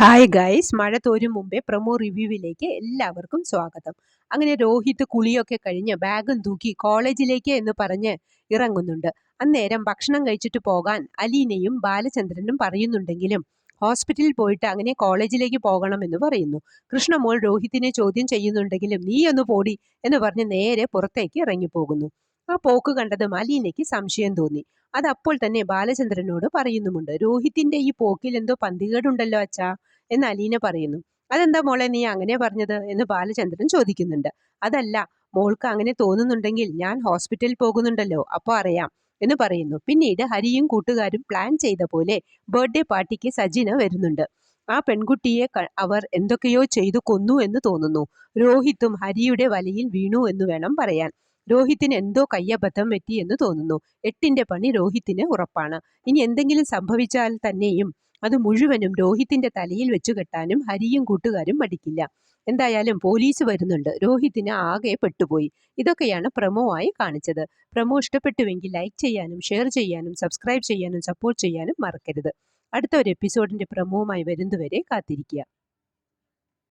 Hi guys, മഴ തോരും മുമ്പേ promo റിവ്യൂവിലേക്ക് എല്ലാവർക്കും സ്വാഗതം. അങ്ങനെ രോഹിത് കുളിയൊക്കെ കഴിഞ്ഞ് ബാഗും തൂക്കി കോളേജിലേക്ക് എന്ന് പറഞ്ഞ് ഇറങ്ങുന്നുണ്ട്. അന്നേരം ഭക്ഷണം കഴിച്ചിട്ട് പോകാൻ അലീനയും ബാലചന്ദ്രനും പറയുന്നുണ്ടെങ്കിലും ഹോസ്പിറ്റലിൽ പോയിട്ട് അങ്ങനെ കോളേജിലേക്ക് പോകണമെന്ന് പറയുന്നു. കൃഷ്ണമോൾ രോഹിത്തിനെ ചോദ്യം ചെയ്യുന്നുണ്ടെങ്കിലും നീ ഒന്ന് പോടി എന്ന് പറഞ്ഞ് നേരെ പുറത്തേക്ക് ഇറങ്ങിപ്പോകുന്നു. ആ പോക്ക് കണ്ടതും അലീനയ്ക്ക് സംശയം തോന്നി. അത് അപ്പോൾ തന്നെ ബാലചന്ദ്രനോട് പറയുന്നുമുണ്ട്. രോഹിത്തിന്റെ ഈ പോക്കിൽ എന്തോ പന്തികേടുണ്ടല്ലോ അച്ഛാ എന്ന് അലീന പറയുന്നു. അതെന്താ മോളെ നീ അങ്ങനെ പറഞ്ഞത് എന്ന് ബാലചന്ദ്രൻ ചോദിക്കുന്നുണ്ട്. അതല്ല, മോൾക്ക് അങ്ങനെ തോന്നുന്നുണ്ടെങ്കിൽ ഞാൻ ഹോസ്പിറ്റലിൽ പോകുന്നുണ്ടല്ലോ, അപ്പോൾ അറിയാം എന്ന് പറയുന്നു. പിന്നീട് ഹരിയും കൂട്ടുകാരും പ്ലാൻ ചെയ്ത പോലെ ബർത്ത്ഡേ പാർട്ടിക്ക് സജിന വരുന്നുണ്ട്. ആ പെൺകുട്ടിയെ അവർ എന്തൊക്കെയോ ചെയ്തു കൊന്നു എന്ന് തോന്നുന്നു. രോഹിത്തും ഹരിയുടെ വലയിൽ വീണു എന്ന് വേണം പറയാൻ. രോഹിത്തിന് എന്തോ കയ്യബദ്ധം പറ്റി എന്ന് തോന്നുന്നു. 8ന്റെ പണി രോഹിത്തിന് ഉറപ്പാണ്. ഇനി എന്തെങ്കിലും സംഭവിച്ചാൽ തന്നെയും അത് മുഴുവനും രോഹിത്തിന്റെ തലയിൽ വെച്ചു കെട്ടാനും ഹരിയും കൂട്ടുകാരും മടിക്കില്ല. എന്തായാലും പോലീസ് വരുന്നുണ്ട്. രോഹിത്തിന് ആകെ പെട്ടുപോയി. ഇതൊക്കെയാണ് പ്രമോ ആയി കാണിച്ചത്. പ്രമോ ഇഷ്ടപ്പെട്ടുവെങ്കിൽ ലൈക്ക് ചെയ്യാനും ഷെയർ ചെയ്യാനും സബ്സ്ക്രൈബ് ചെയ്യാനും സപ്പോർട്ട് ചെയ്യാനും മറക്കരുത്. അടുത്ത ഒരു എപ്പിസോഡിന്റെ പ്രമോവുമായി വരുന്നതുവരെ കാത്തിരിക്കുക.